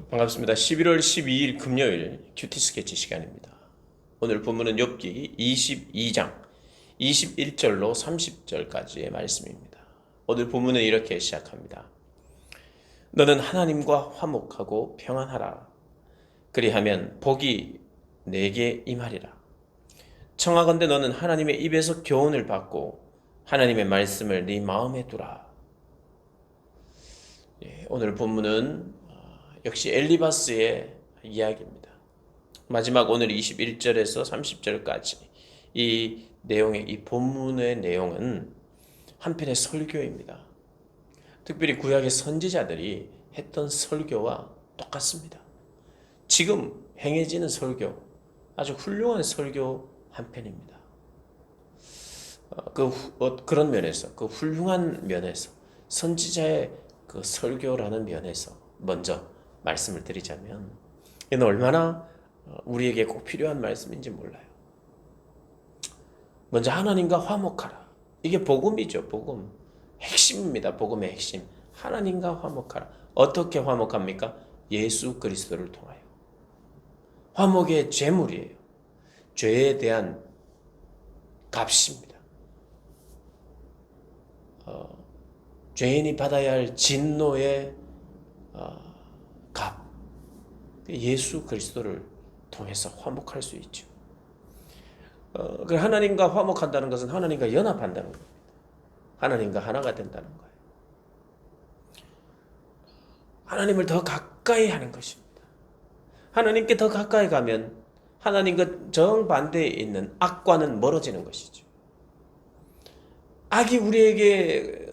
반갑습니다. 11월 12일 금요일 큐티 스케치 시간입니다. 오늘 본문은 욥기 22장 21절로 30절까지의 말씀입니다. 오늘 본문은 이렇게 시작합니다. 너는 하나님과 화목하고 평안하라. 그리하면 복이 내게 임하리라. 청하건대 너는 하나님의 입에서 교훈을 받고 하나님의 말씀을 네 마음에 두라. 오늘 본문은 역시 엘리바스의 이야기입니다. 마지막 오늘 21절에서 30절까지 이 본문의 내용은 한편의 설교입니다. 특별히 구약의 선지자들이 했던 설교와 똑같습니다. 지금 행해지는 설교, 아주 훌륭한 설교 한편입니다. 그런 면에서, 그 훌륭한 면에서, 선지자의 그 설교라는 면에서 먼저 말씀을 드리자면 이는 얼마나 우리에게 꼭 필요한 말씀인지 몰라요. 먼저 하나님과 화목하라. 이게 복음이죠. 복음. 핵심입니다. 복음의 핵심. 하나님과 화목하라. 어떻게 화목합니까? 예수 그리스도를 통하여. 화목의 제물이에요. 죄에 대한 값입니다. 죄인이 받아야 할 진노의 값. 예수 그리스도를 통해서 화목할 수 있죠. 하나님과 화목한다는 것은 하나님과 연합한다는 겁니다. 하나님과 하나가 된다는 거예요. 하나님을 더 가까이 하는 것입니다. 하나님께 더 가까이 가면 하나님과 정반대에 있는 악과는 멀어지는 것이죠. 악이 우리에게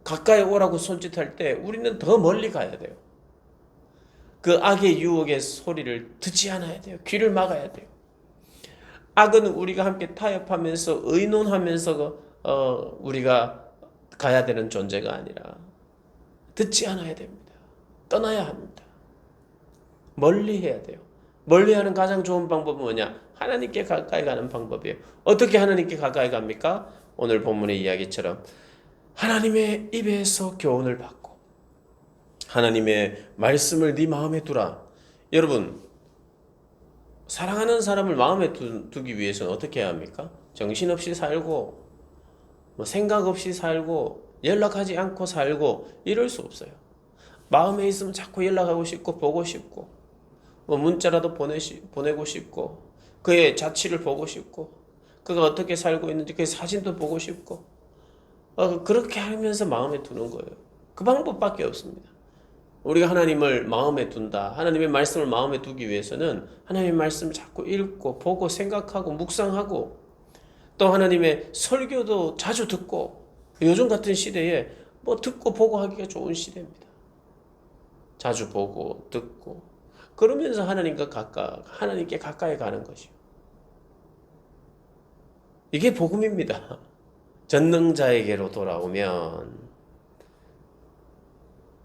가까이 오라고 손짓할 때 우리는 더 멀리 가야 돼요. 그 악의 유혹의 소리를 듣지 않아야 돼요. 귀를 막아야 돼요. 악은 우리가 함께 타협하면서 의논하면서 우리가 가야 되는 존재가 아니라 듣지 않아야 됩니다. 떠나야 합니다. 멀리 해야 돼요. 멀리 하는 가장 좋은 방법은 뭐냐? 하나님께 가까이 가는 방법이에요. 어떻게 하나님께 가까이 갑니까? 오늘 본문의 이야기처럼 하나님의 입에서 교훈을 받고 하나님의 말씀을 네 마음에 두라. 여러분, 사랑하는 사람을 마음에 두기 위해서는 어떻게 해야 합니까? 정신없이 살고 생각 없이 살고 연락하지 않고 살고 이럴 수 없어요. 마음에 있으면 자꾸 연락하고 싶고 보고 싶고 문자라도 보내고 싶고 그의 자취를 보고 싶고 그가 어떻게 살고 있는지 그의 사진도 보고 싶고 그렇게 하면서 마음에 두는 거예요. 그 방법밖에 없습니다. 우리가 하나님을 마음에 둔다. 하나님의 말씀을 마음에 두기 위해서는 하나님의 말씀을 자꾸 읽고 보고 생각하고 묵상하고 또 하나님의 설교도 자주 듣고 요즘 같은 시대에 듣고 보고 하기가 좋은 시대입니다. 자주 보고 듣고 그러면서 하나님께 가까이 가는 것이요. 이게 복음입니다. 전능자에게로 돌아오면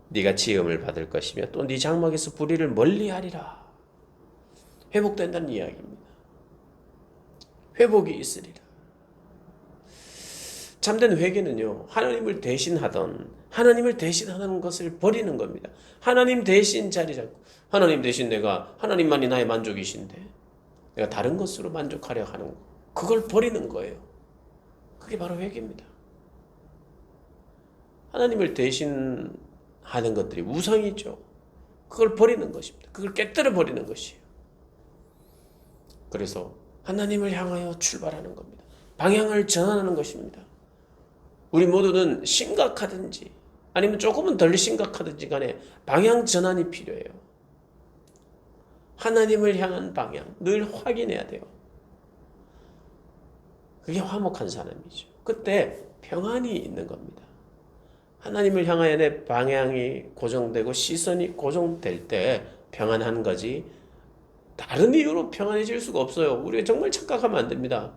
네가 지음을 받을 것이며 또 네 장막에서 불의를 멀리하리라. 회복된다는 이야기입니다. 회복이 있으리라. 참된 회개는요, 하나님을 대신하는 것을 버리는 겁니다. 하나님 대신 자리 잡고 하나님 대신 하나님만이 나의 만족이신데 내가 다른 것으로 만족하려 하는 거, 그걸 버리는 거예요. 그게 바로 회개입니다. 하나님을 대신하는 것들이 우상이죠. 그걸 버리는 것입니다. 그걸 깨뜨려 버리는 것이에요. 그래서 하나님을 향하여 출발하는 겁니다. 방향을 전환하는 것입니다. 우리 모두는 심각하든지 아니면 조금은 덜 심각하든지 간에 방향 전환이 필요해요. 하나님을 향한 방향 늘 확인해야 돼요. 그게 화목한 사람이죠. 그때 평안이 있는 겁니다. 하나님을 향하여 내 방향이 고정되고 시선이 고정될 때 평안한 거지 다른 이유로 평안해질 수가 없어요. 우리가 정말 착각하면 안 됩니다.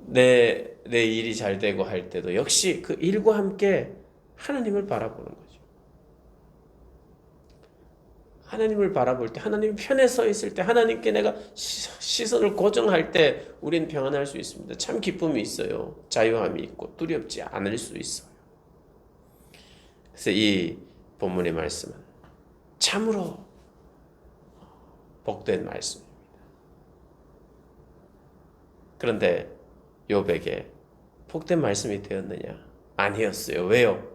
내 일이 잘 되고 할 때도 역시 그 일과 함께 하나님을 바라보는 거죠. 하나님을 바라볼 때, 하나님 편에 서 있을 때, 하나님께 내가 시선을 고정할 때 우리는 평안할 수 있습니다. 참 기쁨이 있어요. 자유함이 있고 두렵지 않을 수 있어요. 그래서 이 본문의 말씀은 참으로 복된 말씀입니다. 그런데 욥에게 복된 말씀이 되었느냐? 아니었어요. 왜요?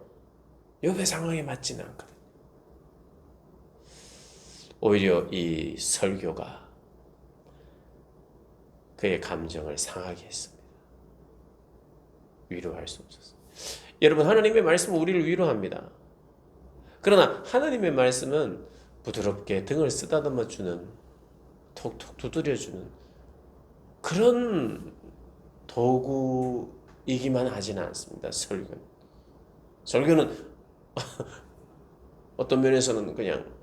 욥의 상황에 맞지는 않거든요. 오히려 이 설교가 그의 감정을 상하게 했습니다. 위로할 수 없었어요. 여러분, 하나님의 말씀은 우리를 위로합니다. 그러나 하나님의 말씀은 부드럽게 등을 쓰다듬어 주는, 톡톡 두드려 주는 그런 도구이기만 하지는 않습니다. 설교는 어떤 면에서는 그냥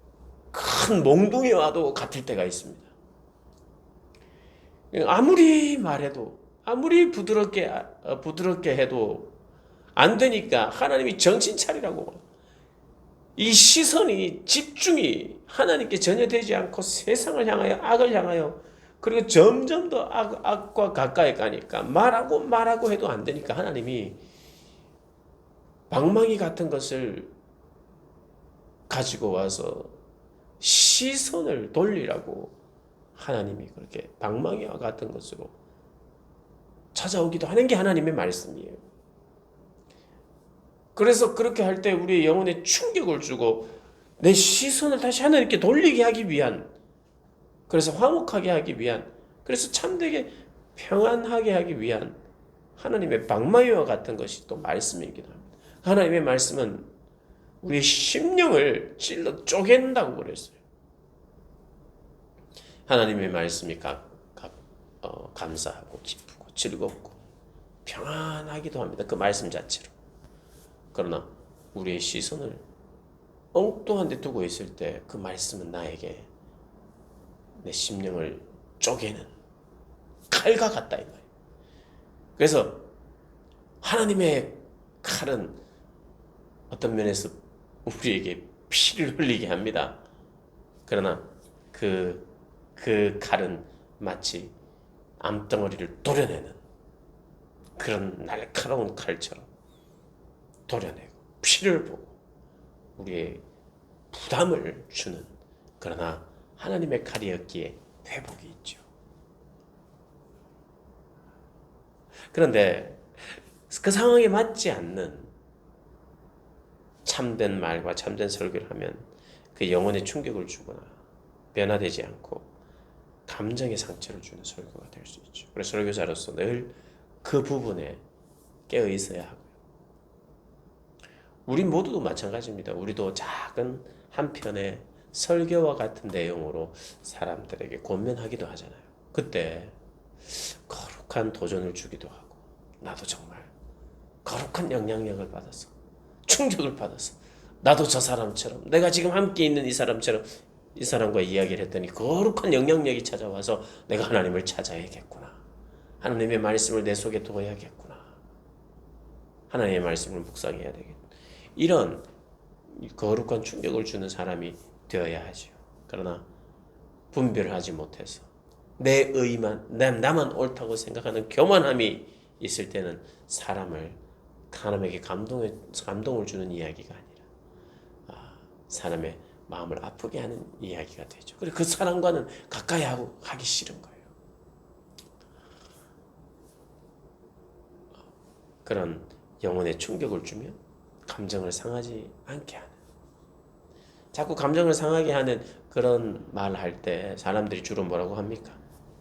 큰 몽둥이 와도 같을 때가 있습니다. 아무리 말해도, 아무리 부드럽게 해도 안 되니까 하나님이 정신 차리라고, 이 시선이, 집중이 하나님께 전혀 되지 않고 세상을 향하여, 악을 향하여, 그리고 점점 더 악과 가까이 가니까 말하고 해도 안 되니까 하나님이 방망이 같은 것을 가지고 와서 시선을 돌리라고 하나님이 그렇게 방망이와 같은 것으로 찾아오기도 하는 게 하나님의 말씀이에요. 그래서 그렇게 할 때 우리의 영혼에 충격을 주고 내 시선을 다시 하나님께 돌리게 하기 위한, 그래서 화목하게 하기 위한, 그래서 참되게 평안하게 하기 위한 하나님의 방망이와 같은 것이 또 말씀이기도 합니다. 하나님의 말씀은 우리의 심령을 찔러 쪼갠다고 그랬어요. 하나님의 말씀이 감사하고 기쁘고 즐겁고 평안하기도 합니다. 그 말씀 자체로. 그러나 우리의 시선을 엉뚱한 데 두고 있을 때 그 말씀은 나에게 내 심령을 쪼개는 칼과 같다 이 말이에요. 그래서 하나님의 칼은 어떤 면에서 우리에게 피를 흘리게 합니다. 그러나 그 칼은 마치 암덩어리를 도려내는 그런 날카로운 칼처럼 도려내고 피를 보고 우리의 부담을 주는, 그러나 하나님의 칼이었기에 회복이 있죠. 그런데 그 상황에 맞지 않는 참된 말과 참된 설교를 하면 그 영혼에 충격을 주거나 변화되지 않고 감정의 상처를 주는 설교가 될 수 있죠. 그래서 설교자로서 늘 그 부분에 깨어 있어야 하고요. 우리 모두도 마찬가지입니다. 우리도 작은 한 편의 설교와 같은 내용으로 사람들에게 권면하기도 하잖아요. 그때 거룩한 도전을 주기도 하고, 나도 정말 거룩한 영향력을 받아서, 충격을 받아서, 나도 저 사람처럼, 내가 지금 함께 있는 이 사람처럼 이 사람과 이야기를 했더니 거룩한 영향력이 찾아와서 내가 하나님을 찾아야겠구나, 하나님의 말씀을 내 속에 둬야겠구나, 하나님의 말씀을 묵상해야 되겠구나, 이런 거룩한 충격을 주는 사람이 되어야 하죠. 그러나 분별하지 못해서 내 의만, 나만 옳다고 생각하는 교만함이 있을 때는 사람에게 감동을 주는 이야기가 아니라 사람의 마음을 아프게 하는 이야기가 되죠. 그리고 그 사람과는 가까이 하기 싫은 거예요. 그런 영혼에 충격을 주며 감정을 상하지 않게 하는, 자꾸 감정을 상하게 하는 그런 말을 할 때 사람들이 주로 뭐라고 합니까?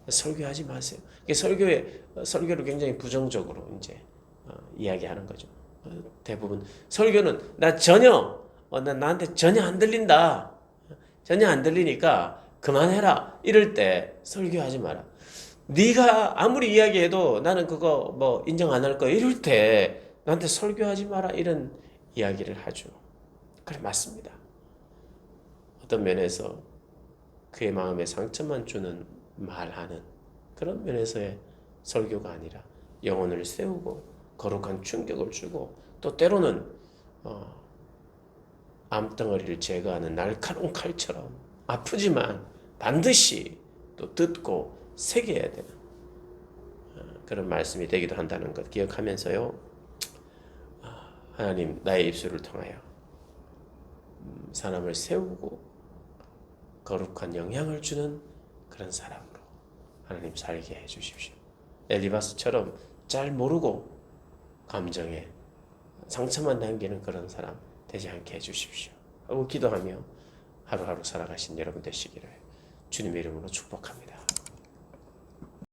설교하지 마세요. 설교를 굉장히 부정적으로 이제 이야기하는 거죠. 대부분 설교는 나한테 전혀 안 들린다, 전혀 안 들리니까 그만해라, 이럴 때 설교하지 마라. 네가 아무리 이야기해도 나는 그거 뭐 인정 안 할 거야, 이럴 때 나한테 설교하지 마라, 이런 이야기를 하죠. 그래, 맞습니다. 어떤 면에서 그의 마음에 상처만 주는 말하는 그런 면에서의 설교가 아니라 영혼을 세우고 거룩한 충격을 주고, 또 때로는 암덩어리를 제거하는 날카로운 칼처럼 아프지만 반드시 또 듣고 새겨야 되는 그런 말씀이 되기도 한다는 것 기억하면서요, 하나님, 나의 입술을 통하여 사람을 세우고 거룩한 영향을 주는 그런 사람으로 하나님 살게 해주십시오. 엘리바스처럼 잘 모르고 감정에 상처만 남기는 그런 사람 되지 않게 해주십시오 하고 기도하며 하루하루 살아가신 여러분 되시기를 주님의 이름으로 축복합니다.